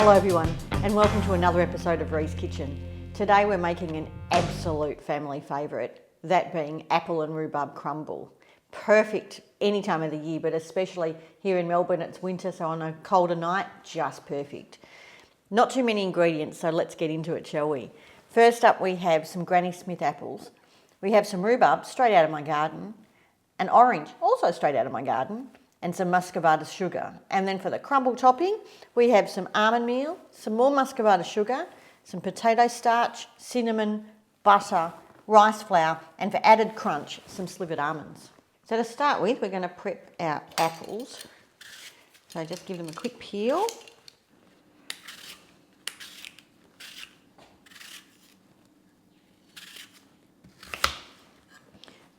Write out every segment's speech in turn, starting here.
Hello everyone, and welcome to another episode of RiesKitchen. Today we're making an absolute family favourite, that being apple and rhubarb crumble. Perfect any time of the year, but especially here in Melbourne, it's winter, so on a colder night, just perfect. Not too many ingredients, so let's get into it, shall we? First up, we have some Granny Smith apples. We have some rhubarb, straight out of my garden, an orange, also straight out of my garden, and some muscovado sugar. And then for the crumble topping, we have some almond meal, some more muscovado sugar, some potato starch, cinnamon, butter, rice flour, and for added crunch, some slivered almonds. So to start with, we're going to prep our apples. So just give them a quick peel.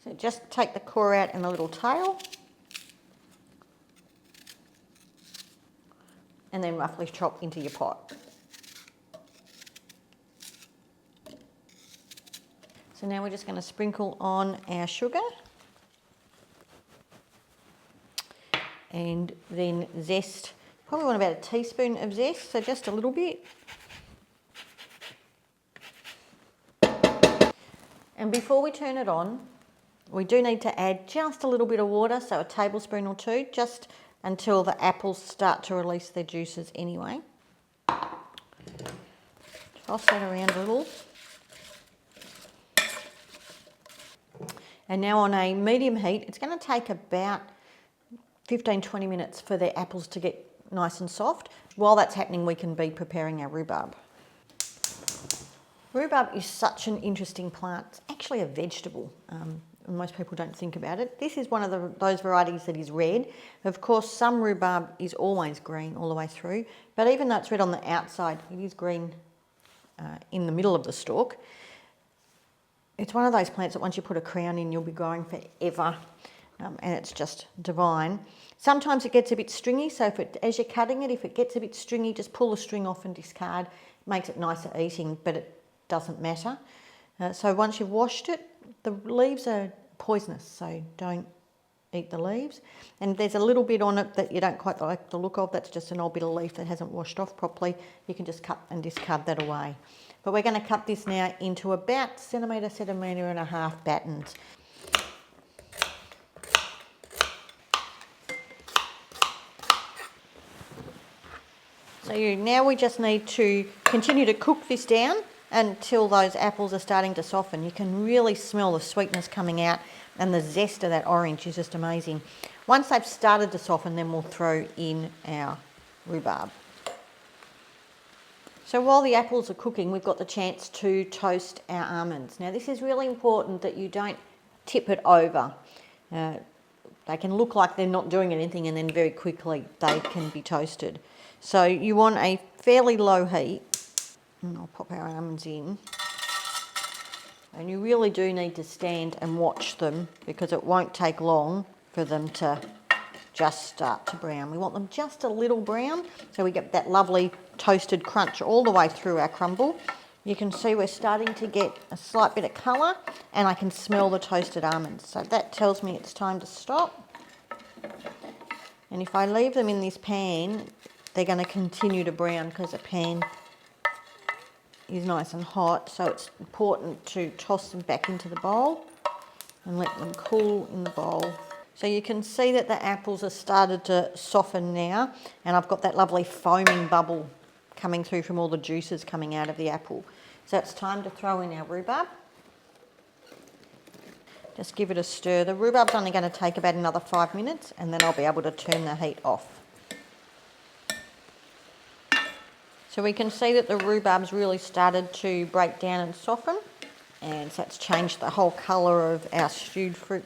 So just take the core out and the little tail. And then roughly chop into your pot. So now we're just going to sprinkle on our sugar and then zest. Probably want about a teaspoon of zest, so just a little bit. And before we turn it on, we do need to add just a little bit of water, so a tablespoon or two, just until the apples start to release their juices anyway. Toss that around a little. And now on a medium heat, it's going to take about 15-20 minutes for the apples to get nice and soft. While that's happening, we can be preparing our rhubarb. Rhubarb is such an interesting plant. It's actually a vegetable. Most people don't think about it. This is one of those varieties that is red. Of course, some rhubarb is always green all the way through, but even though it's red on the outside, it is green in the middle of the stalk. It's one of those plants that once you put a crown in, you'll be growing forever, and it's just divine. Sometimes it gets a bit stringy, so as you're cutting it, if it gets a bit stringy, just pull the string off and discard. It makes it nicer eating, but it doesn't matter. So once you've washed it, the leaves are poisonous, so don't eat the leaves. And there's a little bit on it that you don't quite like the look of. That's just an old bit of leaf that hasn't washed off properly. You can just cut and discard that away. But we're going to cut this now into about centimetre and a half battens. So now we just need to continue to cook this down until those apples are starting to soften. You can really smell the sweetness coming out, and the zest of that orange is just amazing. Once they've started to soften, then we'll throw in our rhubarb. So while the apples are cooking, we've got the chance to toast our almonds. Now this is really important that you don't tip it over. They can look like they're not doing anything, and then very quickly they can be toasted. So you want a fairly low heat. And I'll pop our almonds in. And you really do need to stand and watch them, because it won't take long for them to just start to brown. We want them just a little brown, so we get that lovely toasted crunch all the way through our crumble. You can see we're starting to get a slight bit of colour, and I can smell the toasted almonds. So that tells me it's time to stop. And if I leave them in this pan, they're going to continue to brown because the pan is nice and hot, so it's important to toss them back into the bowl and let them cool in the bowl. So you can see that the apples have started to soften now, and I've got that lovely foaming bubble coming through from all the juices coming out of the apple. So it's time to throw in our rhubarb. Just give it a stir. The rhubarb's only going to take about another 5 minutes, and then I'll be able to turn the heat off. So we can see that the rhubarb's really started to break down and soften, and so it's changed the whole colour of our stewed fruit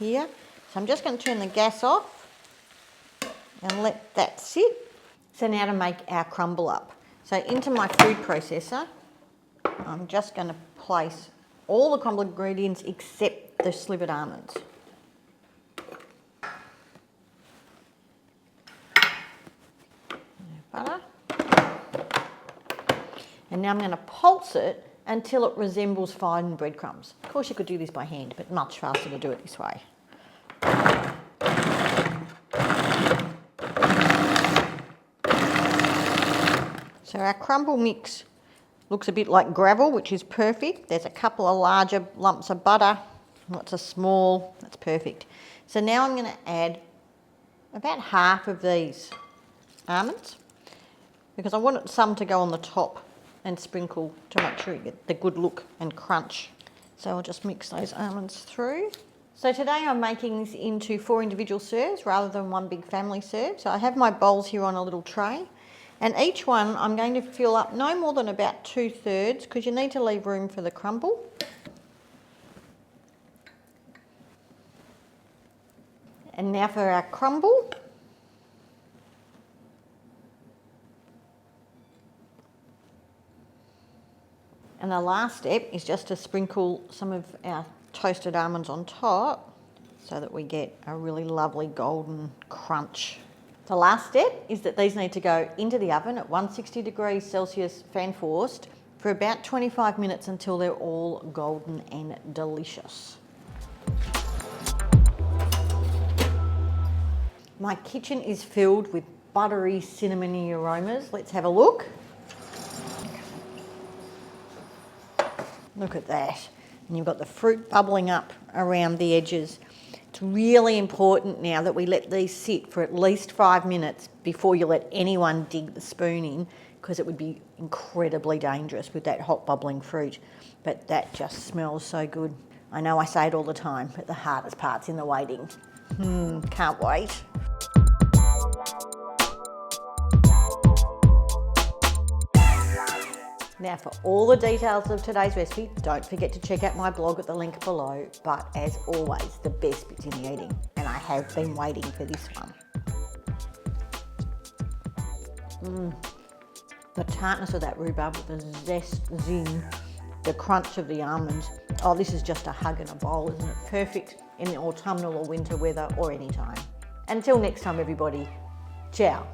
here. So I'm just going to turn the gas off and let that sit. So now to make our crumble up. So into my food processor, I'm just going to place all the crumble ingredients except the slivered almonds. Butter. And now I'm going to pulse it until it resembles fine breadcrumbs. Of course you could do this by hand, but much faster to do it this way. So our crumble mix looks a bit like gravel, which is perfect. There's a couple of larger lumps of butter, lots of small, that's perfect. So now I'm going to add about half of these almonds because I want some to go on the top and sprinkle to make sure you get the good look and crunch. So I'll just mix those almonds through. So today I'm making this into 4 individual serves rather than one big family serve. So I have my bowls here on a little tray, and each one I'm going to fill up no more than about 2/3 because you need to leave room for the crumble. And now for our crumble. And the last step is just to sprinkle some of our toasted almonds on top so that we get a really lovely golden crunch. The last step is that these need to go into the oven at 160 degrees Celsius fan forced for about 25 minutes until they're all golden and delicious. My kitchen is filled with buttery, cinnamony aromas. Let's have a look. Look at that. And you've got the fruit bubbling up around the edges. It's really important now that we let these sit for at least 5 minutes before you let anyone dig the spoon in, because it would be incredibly dangerous with that hot bubbling fruit. But that just smells so good. I know I say it all the time, but the hardest part's in the waiting. Can't wait. Now for all the details of today's recipe, don't forget to check out my blog at the link below. But as always, the best bit's in the eating, and I have been waiting for this one. The tartness of that rhubarb with the zest, zing, the crunch of the almonds. Oh, this is just a hug in a bowl, isn't it? Perfect in the autumnal or winter weather or any time. Until next time, everybody, ciao.